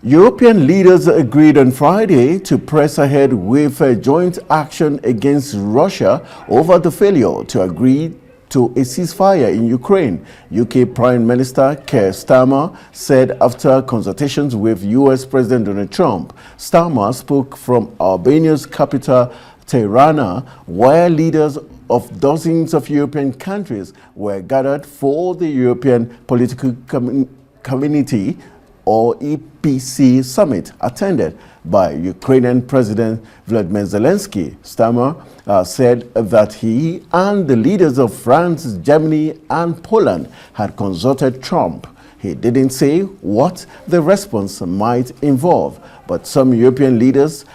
European leaders agreed on Friday to press ahead with a joint action against Russia over the failure to agree to a ceasefire in Ukraine. UK Prime Minister Keir Starmer said after consultations with US President Donald Trump. Starmer spoke from Albania's capital Tirana, where leaders of dozens of European countries were gathered for the European Political Community or EPC summit attended by Ukrainian President Volodymyr Zelensky. Starmer said that he and the leaders of France, Germany and Poland had consulted Trump. He didn't say what the response might involve, but some European leaders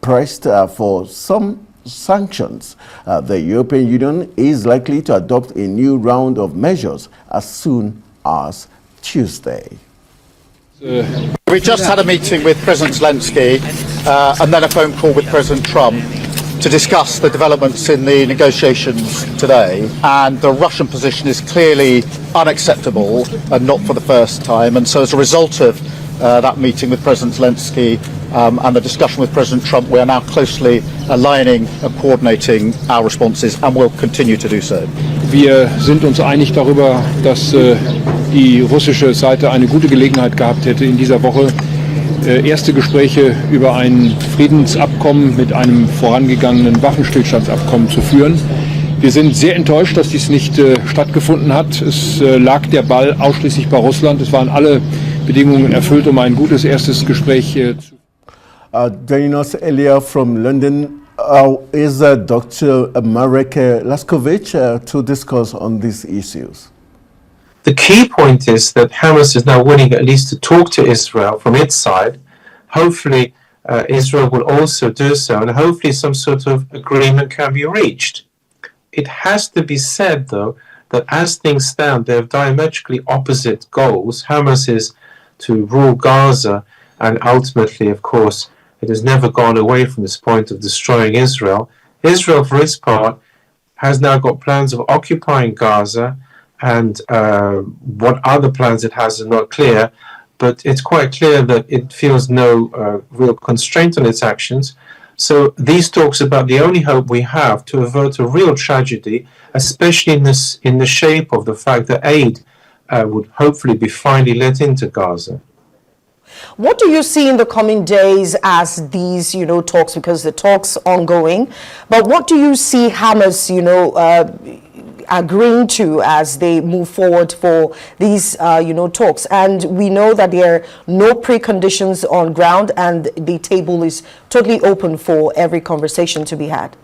pressed for some sanctions. The European Union is likely to adopt a new round of measures as soon as Tuesday. We just had a meeting with President Zelensky and then a phone call with President Trump to discuss the developments in the negotiations today, and the Russian position is clearly unacceptable and not for the first time, and so as a result of that meeting with President Zelensky and the discussion with President Trump, we are now closely aligning and coordinating our responses and will continue to do so. Wir sind uns einig darüber, dass die russische Seite eine gute Gelegenheit gehabt hätte, in dieser Woche erste Gespräche über ein Friedensabkommen mit einem vorangegangenen Waffenstillstandsabkommen zu führen. Wir sind sehr enttäuscht, dass dies nicht stattgefunden hat. Es lag der Ball ausschließlich bei Russland. Es waren alle Bedingungen erfüllt, um ein gutes erstes Gespräch zu Joining us earlier from London is Dr. Mar Laskiewicz to discuss on these issues. The key point is that Hamas is now willing at least to talk to Israel from its side. Hopefully Israel will also do so, and hopefully some sort of agreement can be reached. It has to be said, though, that as things stand, they have diametrically opposite goals. Hamas is to rule Gaza, and ultimately, of course, it has never gone away from this point of destroying Israel. Israel, for its part, has now got plans of occupying Gaza, and what other plans it has is not clear, but it's quite clear that it feels no real constraint on its actions. So these talks about the only hope we have to avert a real tragedy, especially in the shape of the fact that aid would hopefully be finally let into Gaza. What do you see in the coming days as these, talks, because the talks ongoing, but what do you see Hamas, agreeing to as they move forward for these, talks? And we know that there are no preconditions on ground and the table is totally open for every conversation to be had.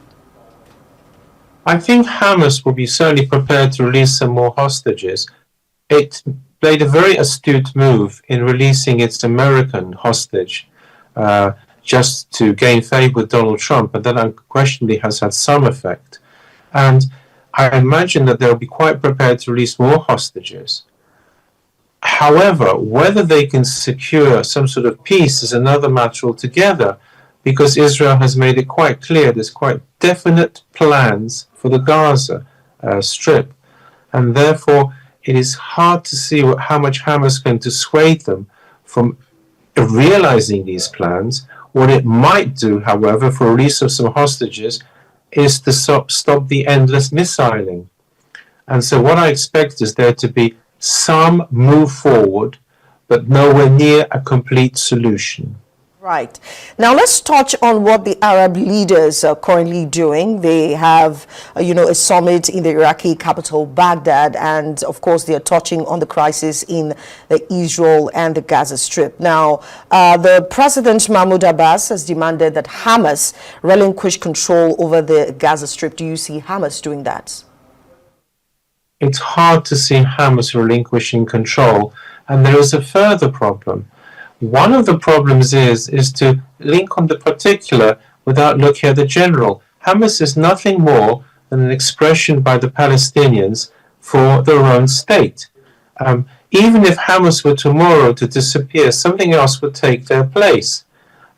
I think Hamas will be certainly prepared to release some more hostages. It played a very astute move in releasing its American hostage just to gain favor with Donald Trump, and that unquestionably has had some effect. And I imagine that they'll be quite prepared to release more hostages. However, whether they can secure some sort of peace is another matter altogether, because Israel has made it quite clear there's quite definite plans for the Gaza Strip, and therefore it is hard to see how much Hamas can dissuade them from realizing these plans. What it might do, however, for release of some hostages is to stop the endless missiling. And so what I expect is there to be some move forward, but nowhere near a complete solution. Right. Now let's touch on what the Arab leaders are currently doing. They have, a summit in the Iraqi capital, Baghdad, and of course they are touching on the crisis in the Israel and the Gaza Strip. Now, the President Mahmoud Abbas has demanded that Hamas relinquish control over the Gaza Strip. Do you see Hamas doing that? It's hard to see Hamas relinquishing control, and there is a further problem. One of the problems is to link on the particular without looking at the general. Hamas is nothing more than an expression by the Palestinians for their own state. Even if Hamas were tomorrow to disappear, something else would take their place.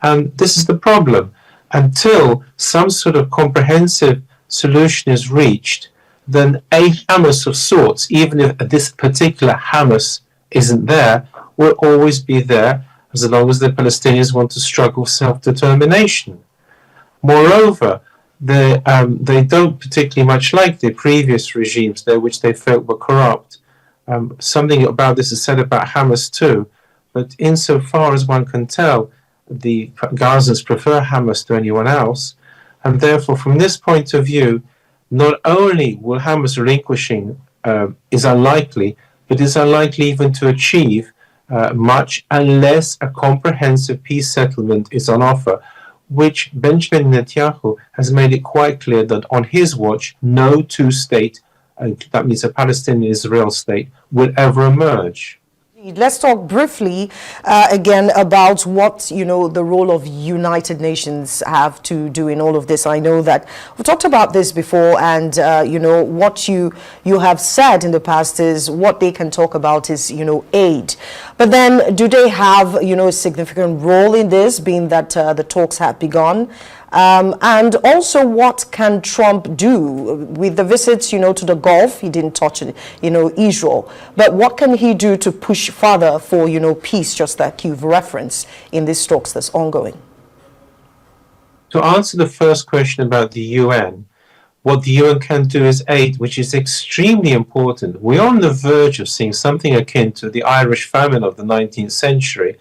And this is the problem. Until some sort of comprehensive solution is reached, then a Hamas of sorts, even if this particular Hamas isn't there, will always be there. as long as the Palestinians want to struggle for self-determination. Moreover, they don't particularly much like the previous regimes there, which they felt were corrupt. Something about this is said about Hamas too, but insofar as one can tell, the Gazans prefer Hamas to anyone else, and therefore from this point of view, not only will Hamas relinquishing is unlikely, but is unlikely even to achieve much unless a comprehensive peace settlement is on offer, which Benjamin Netanyahu has made it quite clear that on his watch, no two-state, that means a Palestinian-Israel state, will ever emerge. Let's talk briefly again about what, the role of United Nations have to do in all of this. I know that we've talked about this before, and, what you have said in the past is what they can talk about is, aid. But then do they have, a significant role in this, being that the talks have begun? And also, what can Trump do with the visits, to the Gulf? He didn't touch, Israel. But what can he do to push further for, peace, just like you've referenced in these talks that's ongoing? To answer the first question about the UN, what the UN can do is aid, which is extremely important. We're on the verge of seeing something akin to the Irish famine of the 19th century,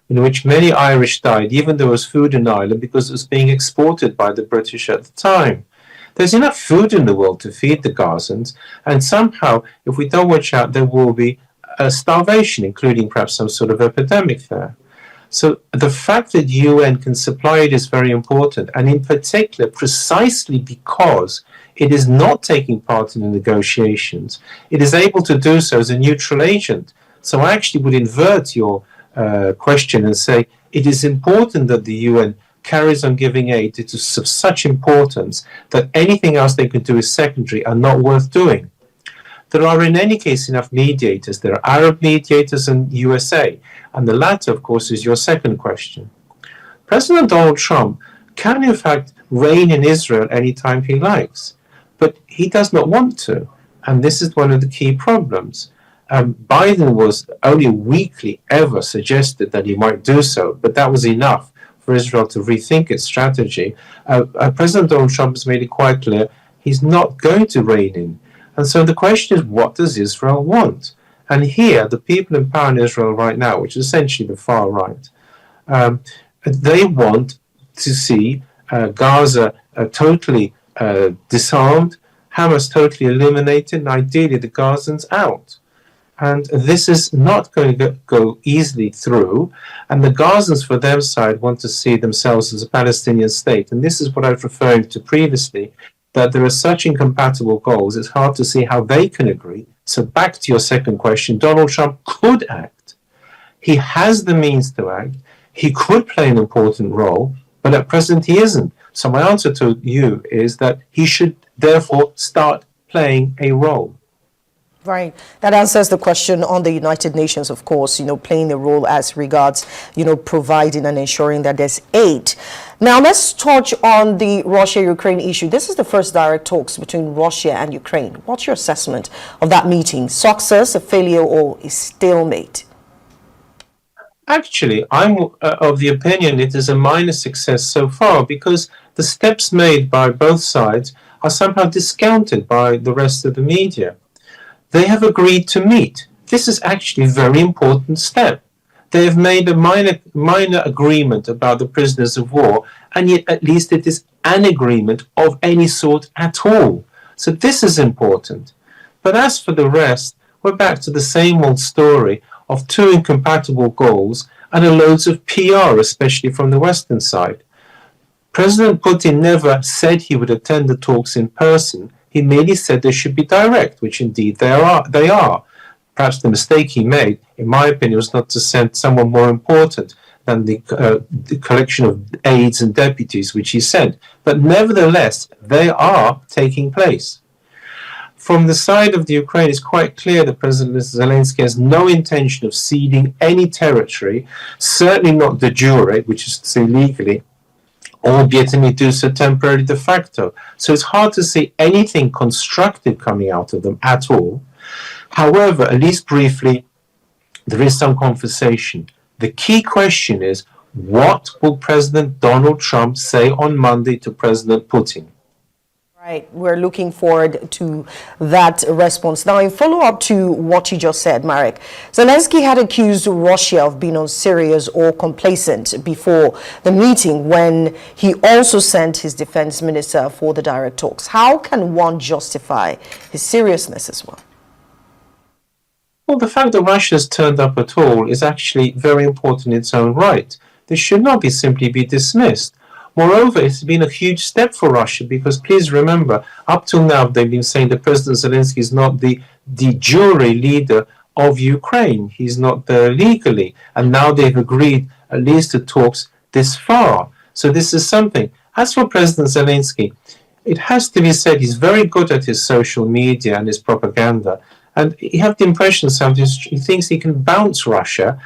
in which many Irish died, even though there was food in Ireland, because it was being exported by the British at the time. There's enough food in the world to feed the Gazans, and somehow, if we don't watch out, there will be starvation, including perhaps some sort of epidemic there. So the fact that UN can supply it is very important, and in particular, precisely because it is not taking part in the negotiations, it is able to do so as a neutral agent. So I actually would invert your question and say it is important that the UN carries on giving aid. It is of such importance that anything else they can do is secondary and not worth doing. There are in any case enough mediators. There are Arab mediators in USA, and the latter, of course, is your second question. President Donald Trump can in fact reign in Israel anytime he likes, but he does not want to, and this is one of the key problems. Biden was only weakly ever suggested that he might do so, but that was enough for Israel to rethink its strategy. President Donald Trump has made it quite clear he's not going to rein in. And so the question is, what does Israel want? And here, the people in power in Israel right now, which is essentially the far right, they want to see Gaza totally disarmed, Hamas totally eliminated, and ideally the Gazans out. And this is not going to go easily through. And the Gazans, for their side, want to see themselves as a Palestinian state. And this is what I was referring to previously, that there are such incompatible goals, it's hard to see how they can agree. So back to your second question, Donald Trump could act. He has the means to act. He could play an important role, but at present he isn't. So my answer to you is that he should therefore start playing a role. Right. That answers the question on the United Nations, of course, playing a role as regards, providing and ensuring that there's aid. Now, let's touch on the Russia-Ukraine issue. This is the first direct talks between Russia and Ukraine. What's your assessment of that meeting? Success, a failure, or a stalemate? Actually, I'm of the opinion it is a minor success so far, because the steps made by both sides are somehow discounted by the rest of the media. They have agreed to meet. This is actually a very important step. They have made a minor agreement about the prisoners of war, and yet at least it is an agreement of any sort at all. So this is important. But as for the rest, we're back to the same old story of two incompatible goals and loads of PR, especially from the Western side. President Putin never said he would attend the talks in person. He merely said they should be direct, which indeed they are. Perhaps the mistake he made, in my opinion, was not to send someone more important than the collection of aides and deputies which he sent. But nevertheless, they are taking place. From the side of the Ukraine, it's quite clear that President Zelensky has no intention of ceding any territory, certainly not de jure, which is to say legally, albeit he do so temporarily de facto. So it's hard to see anything constructive coming out of them at all. However, at least briefly, there is some conversation. The key question is, what will President Donald Trump say on Monday to President Putin? Right, we're looking forward to that response. Now, in follow-up to what you just said, Marek, Zelensky had accused Russia of being unserious or complacent before the meeting when he also sent his defense minister for the direct talks. How can one justify his seriousness as well? Well, the fact that Russia has turned up at all is actually very important in its own right. This should not simply be dismissed. Moreover, it's been a huge step for Russia because please remember, up till now, they've been saying that President Zelensky is not the de jure leader of Ukraine. He's not there legally. And now they've agreed at least to talks this far. So this is something. As for President Zelensky, it has to be said he's very good at his social media and his propaganda. And you have the impression sometimes he thinks he can bounce Russia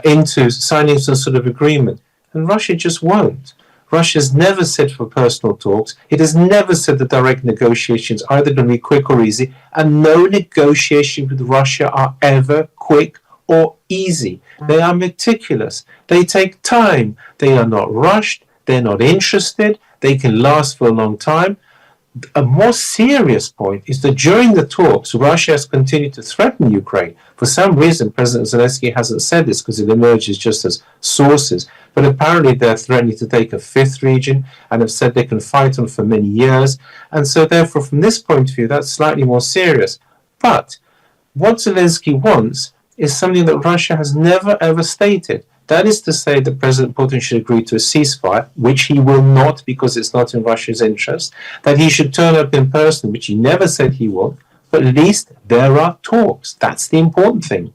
into signing some sort of agreement. And Russia just won't. Russia's never said for personal talks. It has never said that direct negotiations are either going to be quick or easy. And no negotiations with Russia are ever quick or easy. They are meticulous. They take time. They are not rushed. They're not interested. They can last for a long time. A more serious point is that during the talks, Russia has continued to threaten Ukraine. For some reason, President Zelensky hasn't said this because it emerges just as sources. But apparently they're threatening to take a fifth region and have said they can fight on for many years. And so therefore, from this point of view, that's slightly more serious. But what Zelensky wants is something that Russia has never, ever stated. That is to say that President Putin should agree to a ceasefire, which he will not because it's not in Russia's interest, that he should turn up in person, which he never said he would, but at least there are talks. That's the important thing.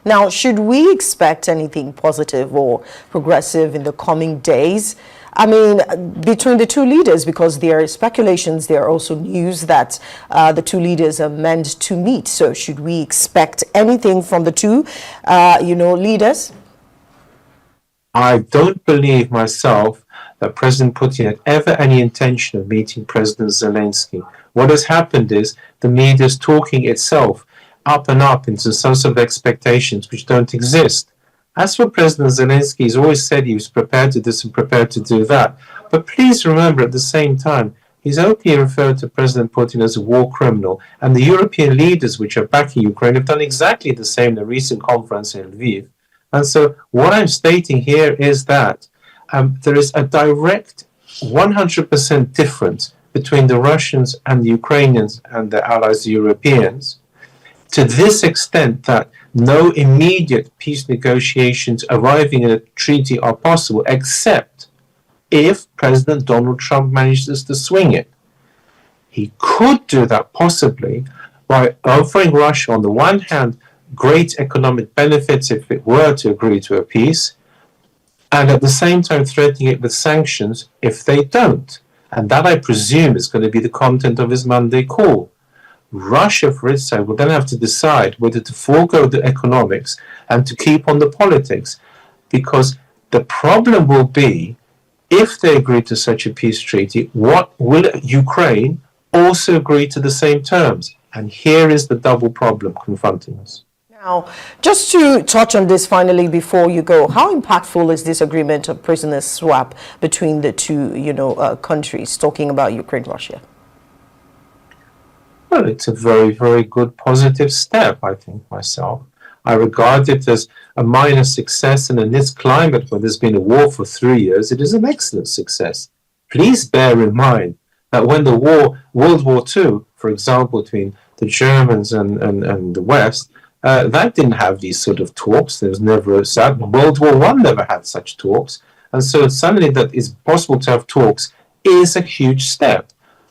Now, should we expect anything positive or progressive in the coming days? I mean, between the two leaders, because there are speculations, there are also news that the two leaders are meant to meet. So should we expect anything from the two, leaders? I don't believe myself that President Putin had ever any intention of meeting President Zelensky. What has happened is the media is talking itself up and up into some sort of expectations which don't exist. As for President Zelensky, he's always said he was prepared to do this and prepared to do that. But please remember at the same time, he's openly referred to President Putin as a war criminal, and the European leaders which are backing Ukraine have done exactly the same in the recent conference in Lviv. And so what I'm stating here is that there is a direct 100% difference between the Russians and the Ukrainians and their allies, the Europeans, to this extent that no immediate peace negotiations arriving at a treaty are possible, except if President Donald Trump manages to swing it. He could do that possibly by offering Russia, on the one hand, great economic benefits if it were to agree to a peace, and at the same time threatening it with sanctions if they don't. And that, I presume, is going to be the content of his Monday call. Russia, for its side, will then have to decide whether to forego the economics and to keep on the politics, because the problem will be, if they agree to such a peace treaty, what will Ukraine also agree to the same terms? And here is the double problem confronting us. Now, just to touch on this finally before you go, how impactful is this agreement of prisoner swap between the two, countries, talking about Ukraine, Russia? Well, it's a very, very good positive step, I think, myself. I regard it as a minor success, and in this climate where there's been a war for 3 years, it is an excellent success. Please bear in mind that when the World War II, for example, between the Germans and the West, that didn't have these sort of talks. There was never World War I never had such talks. And so suddenly that it's possible to have talks is a huge step.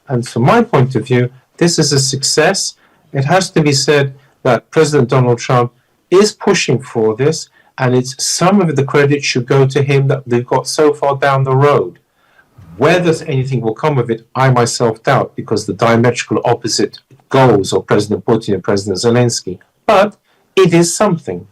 And from my point of view, this is a success. It has to be said that President Donald Trump is pushing for this, and it's some of the credit should go to him that they've got so far down the road. Whether anything will come of it, I myself doubt, because the diametrical opposite goals of President Putin and President Zelensky. But it is something.